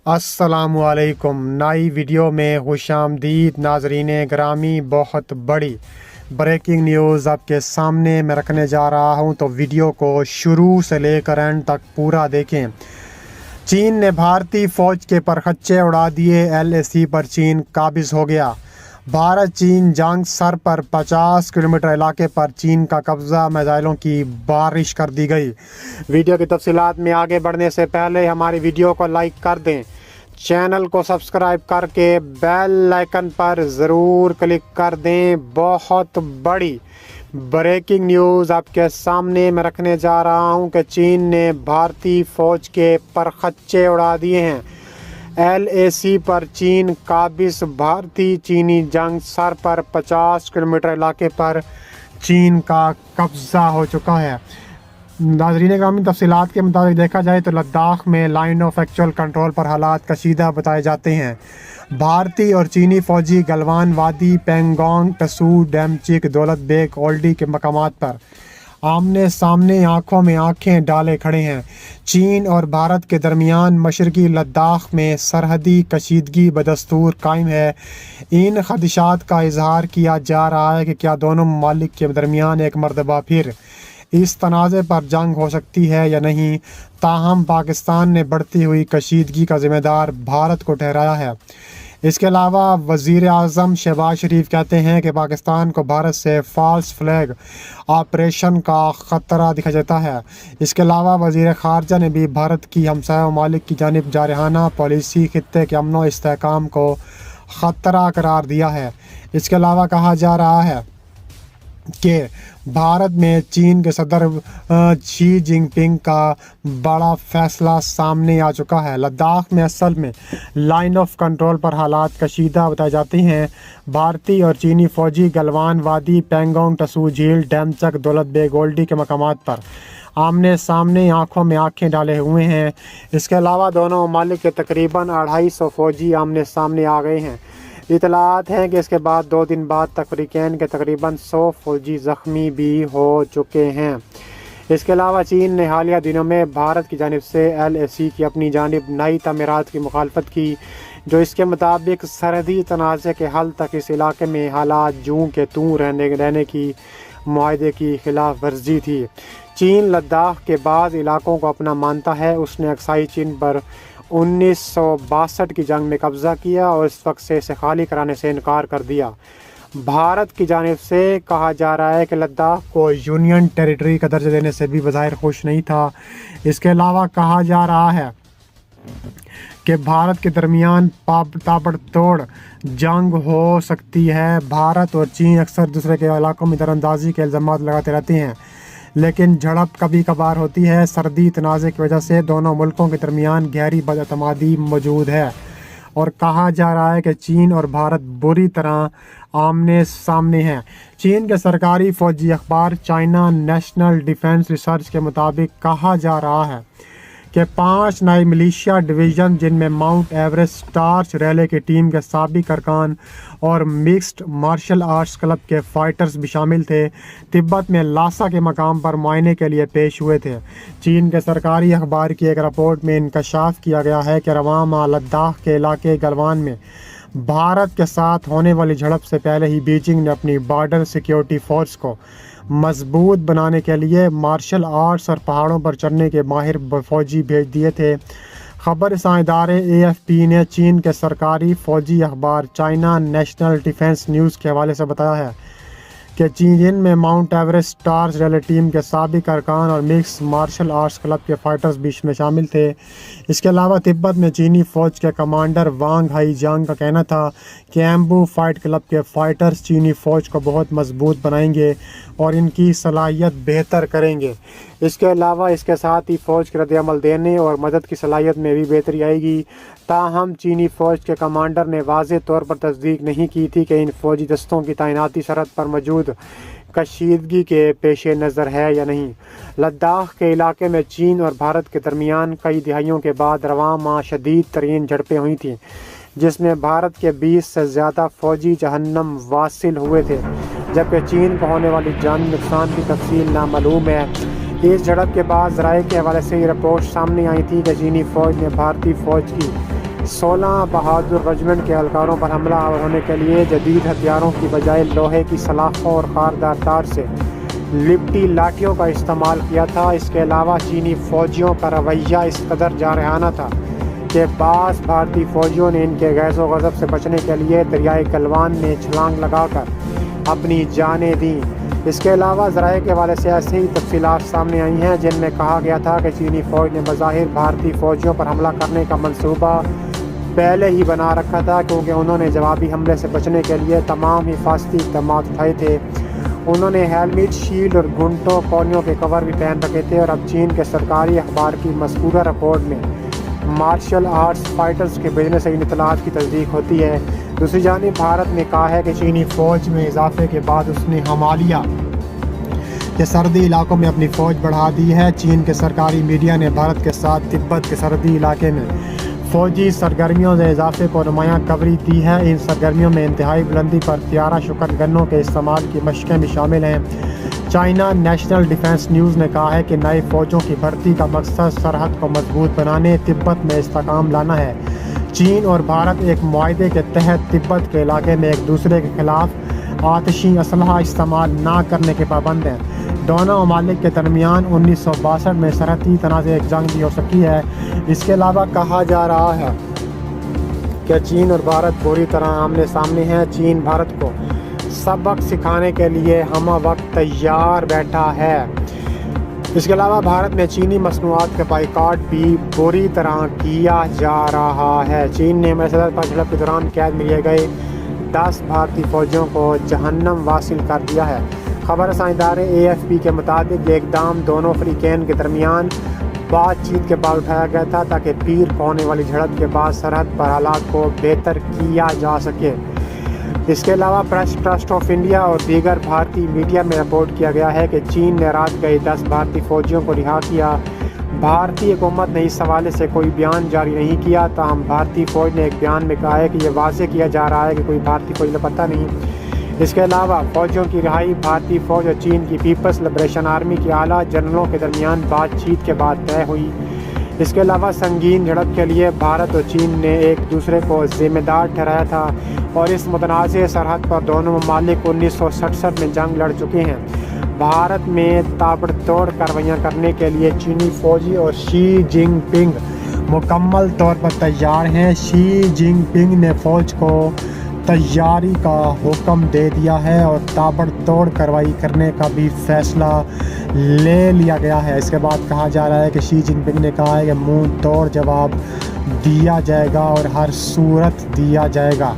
अस्सलामुअलैकुम। नई वीडियो में खुशामदीद नाजरीन ग्रामी। बहुत बड़ी ब्रेकिंग न्यूज़ आपके सामने मैं रखने जा रहा हूं, तो वीडियो को शुरू से लेकर एंड तक पूरा देखें। चीन ने भारतीय फ़ौज के परखच्चे उड़ा दिए। LAC पर चीन काबिज़ हो गया। भारत चीन जंग सर पर 50 किलोमीटर इलाके पर चीन का कब्ज़ा, मिसाइलों की बारिश कर दी गई। वीडियो की तफसीलात में आगे बढ़ने से पहले हमारी वीडियो को लाइक कर दें, चैनल को सब्सक्राइब करके बेल आइकन पर ज़रूर क्लिक कर दें। बहुत बड़ी ब्रेकिंग न्यूज़ आपके सामने मैं रखने जा रहा हूं कि चीन ने भारतीय फ़ौज के परखच्चे उड़ा दिए हैं। LAC पर चीन काबिज़। भारतीय चीनी जंग सर पर 50 किलोमीटर इलाके पर चीन का कब्ज़ा हो चुका है। नाज़रीन ग्रामीण, तफसीलात के मुताबिक देखा जाए तो लद्दाख में लाइन ऑफ एक्चुअल कंट्रोल पर हालात कशीदा बताए जाते हैं। भारतीय और चीनी फ़ौजी गलवान वादी, पेंगोंग टसू, डेमचिक, दौलत बेग, ओल्डी के मकामात पर आमने सामने आंखों में आंखें डाले खड़े हैं। चीन और भारत के दरमियान मशरकी लद्दाख में सरहदी कशीदगी बदस्तूर कायम है। इन खदशात का इजहार किया जा रहा है कि क्या दोनों ममालिक के दरमियान एक मरतबा फिर इस तनाज़े पर जंग हो सकती है या नहीं। ताहम पाकिस्तान ने बढ़ती हुई कशीदगी का ज़िम्मेदार भारत को ठहराया है। इसके अलावा वज़ीर आज़म शहबाज शरीफ कहते हैं कि पाकिस्तान को भारत से फ़ॉल्स फ्लैग ऑपरेशन का ख़तरा दिखा जाता है। इसके अलावा वज़ीर ख़ारजा ने भी भारत की हमसाया ममालिक की जानिब जारहाना पॉलिसी खित्ते के अमन व इस्तेहकाम को ख़तरा करार दिया है। इसके अलावा कहा जा रहा है कि भारत में चीन के सदर शी जिनपिंग का बड़ा फैसला सामने आ चुका है। लद्दाख में असल में लाइन ऑफ कंट्रोल पर हालात कशीदा बताए जाते हैं। भारतीय और चीनी फ़ौजी गलवान वादी, पेंगोंग टसू झील, डेमचक, दौलत बेग, ओल्डी के मकामात पर आमने सामने आंखों में आंखें डाले हुए हैं। इसके अलावा दोनों ममालिक के तकरीबन 250 फ़ौजी आमने सामने आ गए हैं। इतलात हैं कि इसके बाद 2 दिन बाद तफरीकैन के तकरीबन 100 फ़ौजी ज़ख्मी भी हो चुके हैं। इसके अलावा चीन ने हालिया दिनों में भारत की जानिब से LAC की अपनी जानिब नई तमीरात की मुखालफत की, जो इसके मुताबिक सरहदी तनाज़े के हल तक इस इलाके में हालात जूं के तूं रहने की मुआहदे की खिलाफ वर्जी थी। चीन लद्दाख के बाद इलाकों को अपना मानता है। उसने अक्साई चीन पर 1962 की जंग में कब्ज़ा किया और इस वक्त से इसे खाली कराने से इनकार कर दिया। भारत की जानिब से कहा जा रहा है कि लद्दाख को यूनियन टेरिटरी का दर्जा देने से भी बज़ाहिर खुश नहीं था। इसके अलावा कहा जा रहा है कि भारत के दरमियान ताबड़तोड़ जंग हो सकती है। भारत और चीन अक्सर दूसरे के इलाकों में दरअंदाजी के इल्ज़ामात लगाते रहते हैं, लेकिन झड़प कभी कभार होती है। सर्दी तनाज़े की वजह से दोनों मुल्कों के दरमियान गहरी बदअतमादी मौजूद है और कहा जा रहा है कि चीन और भारत बुरी तरह आमने सामने हैं। चीन के सरकारी फ़ौजी अखबार चाइना नेशनल डिफेंस रिसर्च के मुताबिक कहा जा रहा है कि 5 नए मिलिशिया डिवीज़न, जिनमें माउंट एवरेस्ट स्टार्च रैले की टीम के साबिक अरकान और मिक्स्ड मार्शल आर्ट्स क्लब के फाइटर्स भी शामिल थे, तिब्बत में लासा के मकाम पर मुआयने के लिए पेश हुए थे। चीन के सरकारी अखबार की एक रिपोर्ट में इंकशाफ किया गया है कि रवां माह लद्दाख के इलाके गलवान में भारत के साथ होने वाली झड़प से पहले ही बीजिंग ने अपनी बॉर्डर सिक्योरिटी फोर्स को मजबूत बनाने के लिए मार्शल आर्ट्स और पहाड़ों पर चढ़ने के माहिर फ़ौजी भेज दिए थे। खबर रसां इदारे AFP ने चीन के सरकारी फ़ौजी अखबार चाइना नेशनल डिफेंस न्यूज़ के हवाले से बताया है कि चीन में mount Everest stars rally team के साबिक अरकान और मिक्स मार्शल आर्ट्स क्लब के फाइटर्स बीच में शामिल थे। इसके अलावा तिब्बत में चीनी फ़ौज के कमांडर वांग हाई जांग का कहना था कि एम्बू फाइट क्लब के फाइटर्स चीनी फ़ौज को बहुत मजबूत बनाएंगे और इनकी सलाहियत बेहतर करेंगे। इसके अलावा इसके साथ ही फ़ौज के रद्द-ए-अमल देने और मदद की सलाहियत में भी बेहतरी आएगी। ताहम चीनी फ़ौज के कमांडर ने वाज़ेह तौर पर तस्दीक नहीं की थी कि इन फ़ौजी दस्तों की तैनाती सरहद पर मौजूद कशीदगी के पेश नज़र है या नहीं। लद्दाख के इलाके में चीन और भारत के दरमियान कई दिहाइयों के बाद रवां माह शदीद तरीन झड़पें हुई थीं, जिसमें भारत के 20 से ज़्यादा फ़ौजी जहन्नम वासिल हुए थे, जबकि चीन को होने वाली जानी नुकसान की तफसील नामालूम है। इस झड़प के बाद ज़राए के हवाले से ये रिपोर्ट सामने आई थी कि चीनी फ़ौज ने भारतीय फ़ौज की 16 بہادر رجمنٹ کے اہلکاروں پر حملہ آور ہونے کے لیے جدید ہتھیاروں کی بجائے لوہے کی سلاخوں اور خاردار تار سے لپٹی لاٹھیوں کا استعمال کیا تھا۔ اس کے علاوہ چینی فوجیوں کا رویہ اس قدر جارحانہ تھا کہ بعض بھارتی فوجیوں نے ان کے غیظ و غضب سے بچنے کے لیے دریائے گلوان میں چھلانگ لگا کر اپنی جانیں دیں۔ اس کے علاوہ ذرائع کے حوالے سے ایسی ہی تفصیلات سامنے آئی ہیں جن میں کہا گیا تھا کہ چینی فوج نے بظاہر بھارتی فوجیوں پر حملہ کرنے کا منصوبہ پہلے ہی بنا رکھا تھا، کیونکہ انہوں نے جوابی حملے سے بچنے کے لیے تمام حفاظتی اقدامات اٹھائے تھے۔ انہوں نے ہیلمٹ، شیلڈ اور گھنٹوں پولیوں کے کور بھی پہن رکھے تھے، اور اب چین کے سرکاری اخبار کی مذکورہ رپورٹ میں مارشل آرٹس فائٹرز کے بھیجنے سے ان اطلاعات کی تصدیق ہوتی ہے۔ دوسری جانب بھارت نے کہا ہے کہ چینی فوج میں اضافے کے بعد اس نے ہمالیہ کے سرحدی علاقوں میں اپنی فوج بڑھا دی ہے۔ چین کے سرکاری میڈیا نے بھارت کے ساتھ تبت کے سرحدی علاقے میں فوجی سرگرمیوں سے اضافے کو نمایاں کوریج دی ہے۔ ان سرگرمیوں میں انتہائی بلندی پر طیارہ شکن گنوں کے استعمال کی مشقیں بھی شامل ہیں۔ چائنا نیشنل ڈیفنس نیوز نے کہا ہے کہ نئے فوجوں کی بھرتی کا مقصد سرحد کو مضبوط بنانے، تبت میں استحکام لانا ہے۔ چین اور بھارت ایک معاہدے کے تحت تبت کے علاقے میں ایک دوسرے کے خلاف آتشی اسلحہ استعمال نہ کرنے کے پابند ہیں۔ دونوں ممالک کے درمیان 1962 میں سرحدی تنازع ایک جنگ بھی ہو سکی ہے۔ اس کے علاوہ کہا جا رہا ہے کہ چین اور بھارت پوری طرح آمنے سامنے ہیں۔ چین بھارت کو سبق سکھانے کے لیے ہمہ وقت تیار بیٹھا ہے۔ اس کے علاوہ بھارت میں چینی مصنوعات کا بائیکاٹ بھی بری طرح کیا جا رہا ہے۔ چین نے مسلسل پر جھڑپ کے دوران قید میں لیے گئے 10 بھارتی فوجیوں کو جہنم واصل کر دیا ہے۔ خبر رساں ادارے AFP کے مطابق یہ اقدام دونوں فریقین کے درمیان بات چیت کے بعد اٹھایا گیا تھا تاکہ پیر کو ہونے والی جھڑپ کے بعد سرحد پر حالات کو بہتر کیا جا سکے۔ اس کے علاوہ پریس ٹرسٹ آف انڈیا اور دیگر بھارتی میڈیا میں رپورٹ کیا گیا ہے کہ چین نے رات گئے 10 بھارتی فوجیوں کو رہا کیا۔ بھارتی حکومت نے اس حوالے سے کوئی بیان جاری نہیں کیا، تاہم بھارتی فوج نے ایک بیان میں کہا ہے کہ یہ واضح کیا جا رہا ہے کہ کوئی بھارتی فوج لاپتہ نہیں۔ اس کے علاوہ فوجیوں کی رہائی بھارتی فوج اور چین کی پیپلز لبریشن آرمی کے اعلیٰ جنرلوں کے درمیان بات چیت کے بعد طے ہوئی۔ اس کے علاوہ سنگین جھڑپ کے لیے بھارت اور چین نے ایک دوسرے کو ذمہ دار ٹھہرایا تھا، اور اس متنازع سرحد پر دونوں ممالک 1967 میں جنگ لڑ چکے ہیں۔ بھارت میں تابڑ توڑ کارروائیاں کرنے کے لیے چینی فوجی اور شی جن پنگ مکمل طور پر تیار ہیں۔ شی جن پنگ نے فوج کو تیاری کا حکم دے دیا ہے اور تابڑ توڑ کارروائی کرنے کا بھی فیصلہ لے لیا گیا ہے۔ اس کے بعد کہا جا رہا ہے کہ شی جن پنگ نے کہا ہے کہ منہ توڑ جواب دیا جائے گا اور ہر صورت دیا جائے گا۔